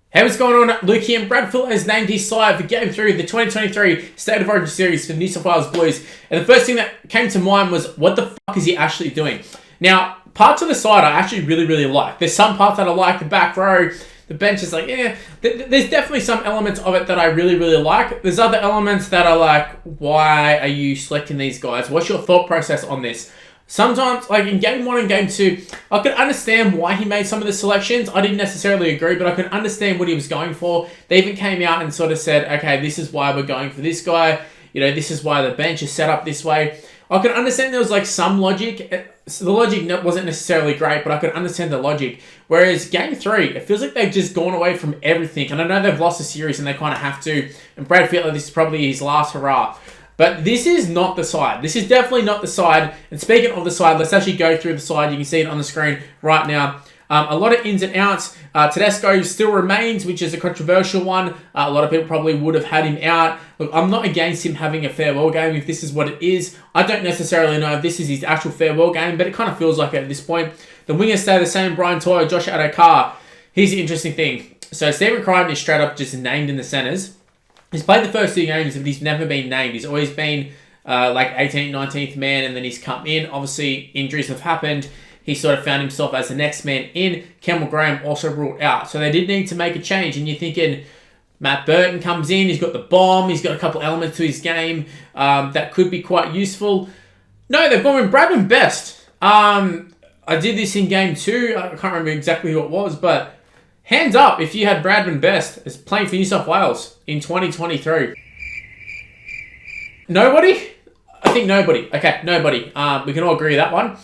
Hey, what's going on? Luke here, and Brad Fittler has named his side for Game 3 of the 2023 State of Origin Series for New South Wales Blues. And the first thing that came to mind was, what the fuck is he actually doing? Now, parts of the side I actually really like. There's some parts that I like, the back row, the bench is like, there's definitely some elements of it that I really like. There's other elements that are like, why are you selecting these guys? What's your thought process on this? Sometimes, like in Game 1 and Game 2, I could understand why he made some of the selections. I didn't necessarily agree, but I could understand what he was going for. They even came out and sort of said, okay, this is why we're going for this guy. You know, this is why the bench is set up this way. I could understand there was like some logic. The logic wasn't necessarily great, but I could understand the logic. Whereas Game 3, it feels like they've just gone away from everything. And I know they've lost the series and they kind of have to. And Brad Fittler, this is probably his last hurrah. But this is not the side. This is definitely not the side. And speaking of the side, let's actually go through the side. You can see it on the screen right now. A lot of ins and outs. Tedesco still remains, which is a controversial one. A lot of people probably would have had him out. Look, I'm not against him having a farewell game if this is what it is. I don't necessarily know if this is his actual farewell game, but it kind of feels like it at this point. The wingers stay the same. Brian Toyer, Josh Adokar. Here's the interesting thing. So Stephen Crichton is straight up just named in the centres. He's played the first two games, but he's never been named. He's always been like 18th, 19th man, and then he's come in. Obviously, injuries have happened. He sort of found himself as the next man in. Campbell Graham also ruled out. So they did need to make a change. And you're thinking, Matt Burton comes in. He's got the bomb. He's got a couple elements to his game that could be quite useful. No, they've gone with Bradman Best. I did this in Game 2. I can't remember exactly who it was, but hands up if you had Bradman Best as playing for New South Wales in 2023. Nobody? I think nobody. Okay, nobody. We can all agree with that one.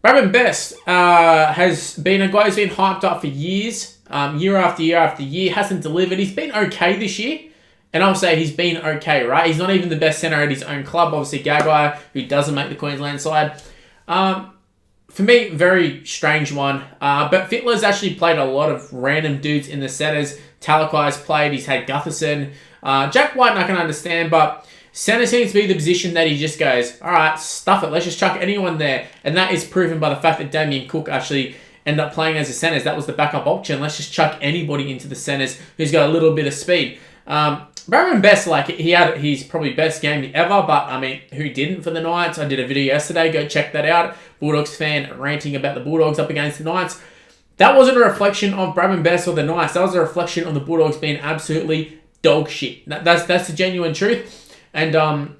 Bradman Best has been a guy who's been hyped up for years, year after year after year, hasn't delivered. He's been okay this year, and I'll say he's been okay, right? He's not even the best centre at his own club. Obviously, Gagai, who doesn't make the Queensland side. For me, very strange one. But Fittler's actually played a lot of random dudes in the centres. Talakai's played. He's had Gutherson. Jack White, I can understand, but centre seems to be the position that he just goes, all right, stuff it. Let's just chuck anyone there. And that is proven by the fact that Damien Cook actually ended up playing as a centres. That was the backup option. Let's just chuck anybody into the centres who's got a little bit of speed. Bradman Best, like, he had his probably best game ever, but, I mean, who didn't for the Knights? I did a video yesterday. Go check that out. Bulldogs fan ranting about the Bulldogs up against the Knights. That wasn't a reflection of Bradman Best or the Knights. That was a reflection of the Bulldogs being absolutely dog shit. That's the genuine truth. And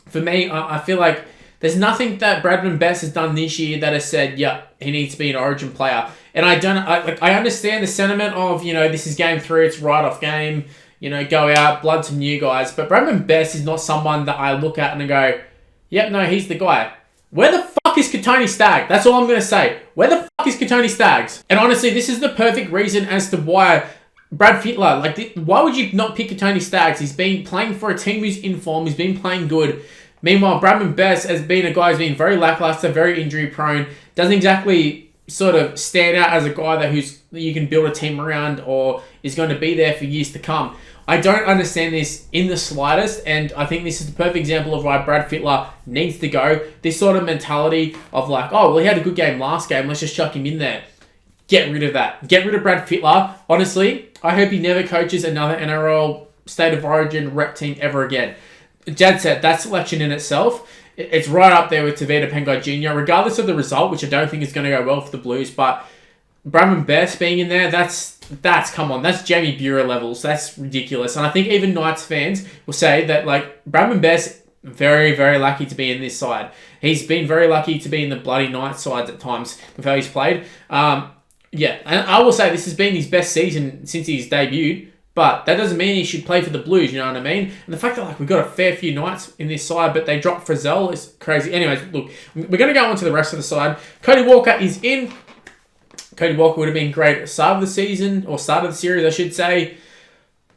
for me, I feel like there's nothing that Bradman Best has done this year that has said, yeah, he needs to be an Origin player. And I understand the sentiment of, you know, this is Game 3, it's write-off game. You know, go out, blood some new guys. But Bradman Best is not someone that I look at and go, yep, no, he's the guy. Where the fuck is Katoni Staggs? That's all I'm going to say. Where the fuck is Katoni Staggs? And honestly, this is the perfect reason as to why Brad Fittler, like, why would you not pick Katoni Staggs? He's been playing for a team who's in form. He's been playing good. Meanwhile, Bradman Best has been a guy who's been very lackluster, very injury prone. Doesn't exactly sort of stand out as a guy that you can build a team around or is going to be there for years to come. I don't understand this in the slightest, and I think this is the perfect example of why Brad Fittler needs to go. This sort of mentality of like, oh, well, he had a good game last game, let's just chuck him in there. Get rid of that. Get rid of Brad Fittler. Honestly, I hope he never coaches another NRL State of Origin rep team ever again. Jad said, that selection in itself, it's right up there with Tavita Pengai Jr., regardless of the result, which I don't think is going to go well for the Blues, but Bradman Best being in there, that's come on, that's Jamie Buhrer levels. That's ridiculous. And I think even Knights fans will say that, like, Bradman Best, very, very lucky to be in this side. He's been very lucky to be in the bloody Knights sides at times with how he's played. Yeah, and I will say this has been his best season since he's debuted, but that doesn't mean he should play for the Blues, you know what I mean? And the fact that, like, we've got a fair few Knights in this side, but they dropped Frizzell is crazy. Anyways, look, we're going to go on to the rest of the side. Cody Walker is in. Cody Walker would have been great at the start of the season, or start of the series, I should say.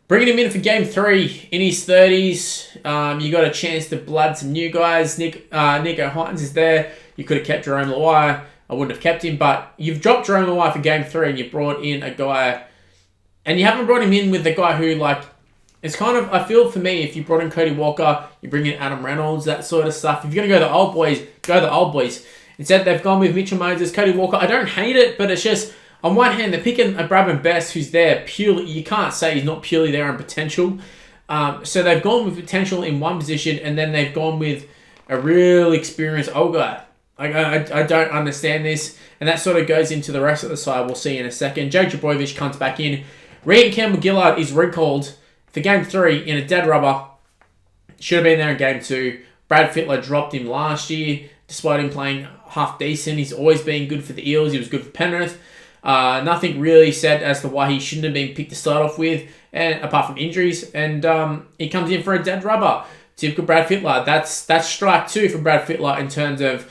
Bringing him in for Game 3 in his 30s. You got a chance to blood some new guys. Nico Hynes is there. You could have kept Jerome Luai. I wouldn't have kept him, but you've dropped Jerome Luai for Game 3 and you brought in a guy, and you haven't brought him in with the guy who, like, it's kind of, I feel for me, if you brought in Cody Walker, you bring in Adam Reynolds, that sort of stuff. If you're going to go the old boys, go the old boys. Instead, they've gone with Mitchell Moses, Cody Walker. I don't hate it, but it's just, on one hand, they're picking a Bradman Best who's there purely, you can't say he's not purely there on potential. So they've gone with potential in one position, and then they've gone with a real experienced old guy. I don't understand this, and that sort of goes into the rest of the side. We'll see in a second. Jake Trbojevic comes back in. Regan Campbell-Gillard is recalled for Game 3 in a dead rubber. Should have been there in Game 2. Brad Fittler dropped him last year, despite him playing half decent. He's always been good for the Eels. He was good for Penrith. Nothing really said as to why he shouldn't have been picked to start off with, and apart from injuries. And he comes in for a dead rubber. Typical Brad Fittler. That's strike 2 for Brad Fittler in terms of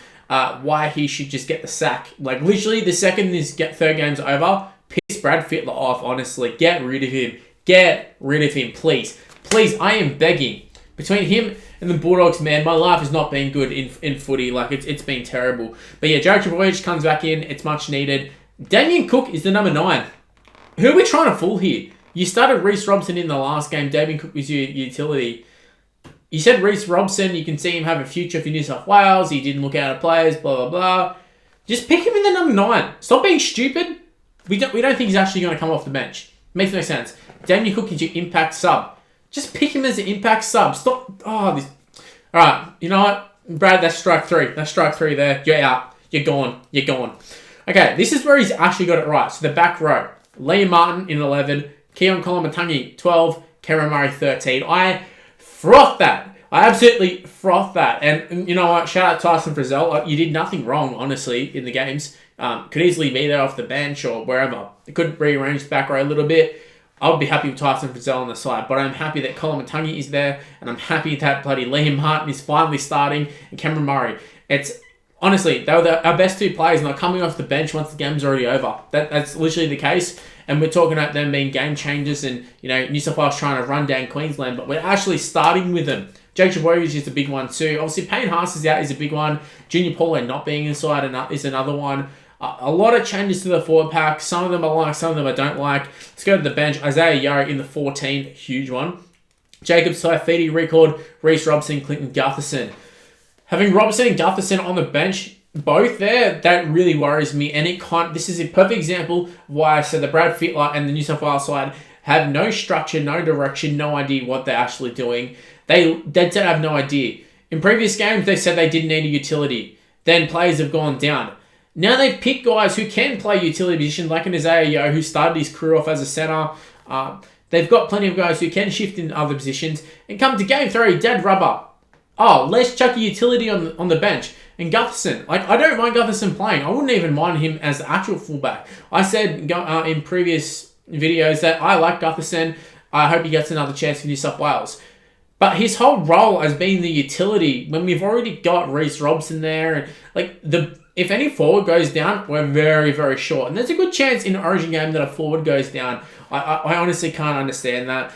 why he should just get the sack. Like, literally, the second this third game's over, piss Brad Fittler off, honestly. Get rid of him. Get rid of him, please. Please, I am begging. Between him and the Bulldogs, man, my life has not been good in footy. Like, it's been terrible. But yeah, Jake Trbojevic comes back in. It's much needed. Damien Cook is the number 9. Who are we trying to fool here? You started Reece Robson in the last game. Damien Cook was your utility. You said Reece Robson, you can see him have a future for New South Wales. He didn't look out of players, blah, blah, blah. Just pick him in the number 9. Stop being stupid. We don't think he's actually going to come off the bench. Makes no sense. Damien Cook is your impact sub. Just pick him as an impact sub. Stop. All right, you know what? Brad, that's strike 3. That's strike 3 there. You're out. You're gone. You're gone. Okay, this is where he's actually got it right. So the back row. Liam Martin in 11. Keon Koloamatangi, 12. Cameron Murray, 13. I froth that. I absolutely froth that. And you know what? Shout out Tyson Frizzell. You did nothing wrong, honestly, in the games. Could easily be there off the bench or wherever. It could rearrange the back row a little bit. I would be happy with Tyson Frizzell on the side, but I'm happy that Koloamatangi is there, and I'm happy that bloody Liam Martin is finally starting, and Cameron Murray. It's honestly, they were our best 2 players, and they're coming off the bench once the game's already over. That's literally the case, and we're talking about them being game changers, and you know, New South Wales trying to run down Queensland, but we're actually starting with them. Jake Trbojevic is a big one too. Obviously, Payne Haas is out, is a big one. Junior Paulo not being inside is another one. A lot of changes to the forward pack. Some of them I like, some of them I don't like. Let's go to the bench. Isaiah Yeo in the 14, huge one. Jacob Saifiti recalled. Reece Robson, Clinton Gutherson. Having Robson and Gutherson on the bench, both there, that really worries me. And this is a perfect example of why I said the Brad Fittler and the New South Wales side have no structure, no direction, no idea what they're actually doing. They don't have no idea. In previous games, they said they didn't need a utility. Then players have gone down. Now they've picked guys who can play utility positions, like an Isaiah Yeo, who started his career off as a centre. They've got plenty of guys who can shift in other positions. And come to Game 3, dead rubber. Oh, let's chuck a utility on the bench. And Gutherson, I don't mind Gutherson playing. I wouldn't even mind him as the actual fullback. I said in previous videos that I like Gutherson. I hope he gets another chance for New South Wales. But his whole role as being the utility, when we've already got Reece Robson there, and if any forward goes down, we're very, very short. And there's a good chance in an Origin game that a forward goes down. I honestly can't understand that.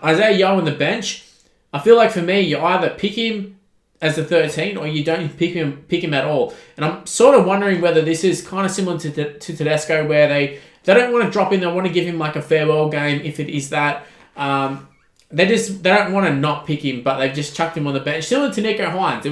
Isaiah Yeo on the bench, I feel like for me, you either pick him as the 13 or you don't pick him at all. And I'm sort of wondering whether this is kind of similar to Tedesco, where they don't want to drop in, they want to give him like a farewell game if it is that. They don't want to not pick him, but they've just chucked him on the bench. Similar to Nico Hines.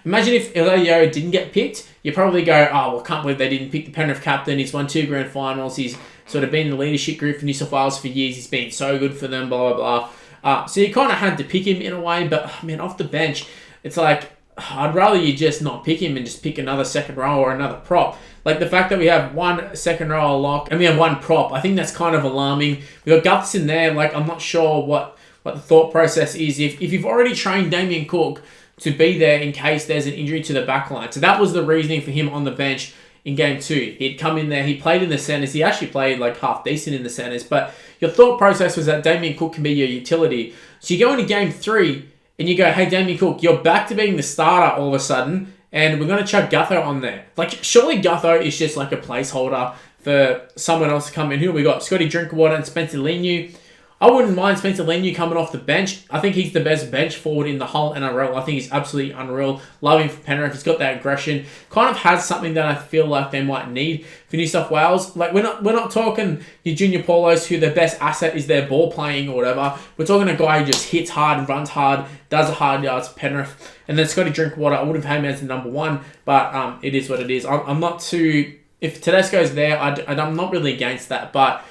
Imagine if Elio didn't get picked, you probably go, oh, well, can't believe they didn't pick the Penrith captain. He's won 2 grand finals. He's sort of been in the leadership group for New South Wales for years. He's been so good for them, blah, blah, blah. So you kind of had to pick him in a way, but, man, off the bench, it's like, I'd rather you just not pick him and just pick another second row or another prop. Like the fact that we have 1 second row lock and we have 1 prop, I think that's kind of alarming. We've got Gutherson there. I'm not sure what the thought process is. If you've already trained Damien Cook to be there in case there's an injury to the back line. So that was the reasoning for him on the bench in Game 2. He'd come in there, he played in the centres, he actually played half decent in the centres, but your thought process was that Damien Cook can be your utility. So you go into Game 3 and you go, hey, Damien Cook, you're back to being the starter all of a sudden, and we're going to chuck Gutho on there. Surely Gutho is just a placeholder for someone else to come in. Who have we got? Scotty Drinkwater and Spencer Leniu. I wouldn't mind Spencer Leniu coming off the bench. I think he's the best bench forward in the whole NRL. I think he's absolutely unreal. Love him for Penrith. He's got that aggression. Kind of has something that I feel like they might need for New South Wales. We're not talking your Junior Paulos who their best asset is their ball playing or whatever. We're talking a guy who just hits hard, runs hard, does a hard yards for Penrith. And then Scotty Drinkwater, I would have had him as the number 1, but it is what it is. I'm not too if Tedesco's there, I'm not really against that. But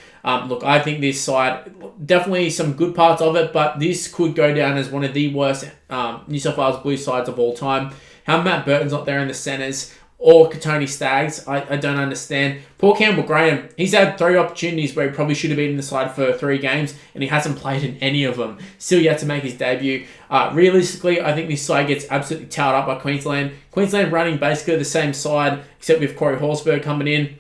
look, I think this side, definitely some good parts of it, but this could go down as one of the worst New South Wales Blues sides of all time. How Matt Burton's not there in the centres, or Katoni Staggs, I don't understand. Paul Campbell-Graham, he's had 3 opportunities where he probably should have been in the side for 3 games, and he hasn't played in any of them. Still yet to make his debut. Realistically, I think this side gets absolutely towed up by Queensland. Queensland running basically the same side, except with Corey Horsburgh coming in.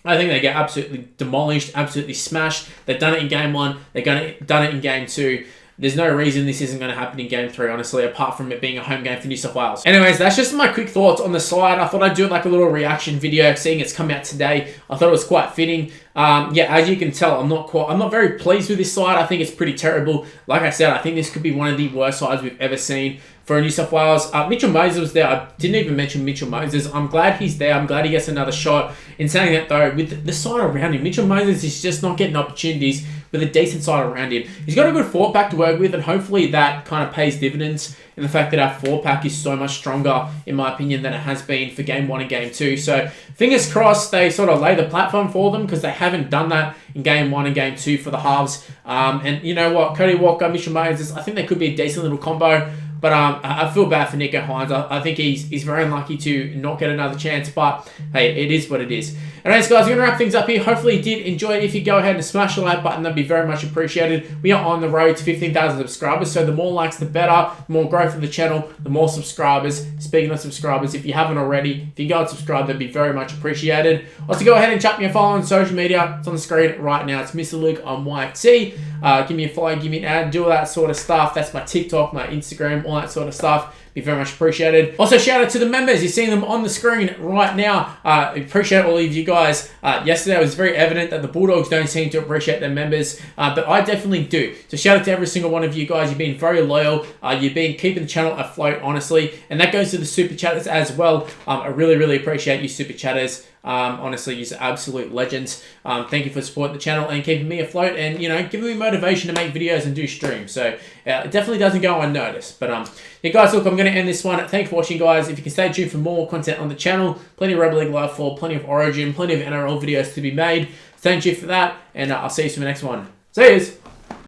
I think they get absolutely demolished, absolutely smashed. They've done it in Game 1. They've done it in Game 2. There's no reason this isn't going to happen in Game 3, honestly, apart from it being a home game for New South Wales. Anyways, that's just my quick thoughts on the side. I thought I'd do like a little reaction video, seeing it's come out today. I thought it was quite fitting. Yeah, as you can tell, I'm not very pleased with this side. I think it's pretty terrible. Like I said, I think this could be one of the worst sides we've ever seen for New South Wales. Mitchell Moses was there. I didn't even mention Mitchell Moses. I'm glad he's there. I'm glad he gets another shot. In saying that, though, with the side around him, Mitchell Moses is just not getting opportunities with a decent side around him. He's got a good 4-pack to work with, and hopefully that kind of pays dividends in the fact that our 4-pack is so much stronger, in my opinion, than it has been for Game 1 and Game 2. So fingers crossed they sort of lay the platform for them, because they haven't done that in Game 1 and Game 2 for the halves. And you know what? Cody Walker, Mitchell Moses, I think they could be a decent little combo. But I feel bad for Nico Hines. I think he's very unlucky to not get another chance. But hey, it is what it is. Anyways, guys, we're going to wrap things up here. Hopefully you did enjoy it. If you go ahead and smash the like button, that'd be very much appreciated. We are on the road to 15,000 subscribers. So the more likes, the better. The more growth of the channel, the more subscribers. Speaking of subscribers, if you haven't already, if you go and subscribe, that'd be very much appreciated. Also, go ahead and chuck me a follow on social media. It's on the screen right now. It's Mr. Luke on YT. Give me a follow, give me an ad, do all that sort of stuff. That's my TikTok, my Instagram, all that sort of stuff. Be very much appreciated. Also, shout out to the members. You're seeing them on the screen right now. Appreciate all of you guys. Yesterday, it was very evident that the Bulldogs don't seem to appreciate their members, but I definitely do. So shout out to every single one of you guys. You've been very loyal. You've been keeping the channel afloat, honestly. And that goes to the super chatters as well. I really, really appreciate you super chatters. Honestly, you're absolute legends. Thank you for supporting the channel and keeping me afloat, and giving me motivation to make videos and do streams. So it definitely doesn't go unnoticed. But yeah, guys, look, I'm going to end this one. Thanks for watching, guys. If you can stay tuned for more content on the channel, plenty of Rugby League Live 4, plenty of Origin, plenty of NRL videos to be made. Stay tuned for that, and I'll see you for the next one. See yous.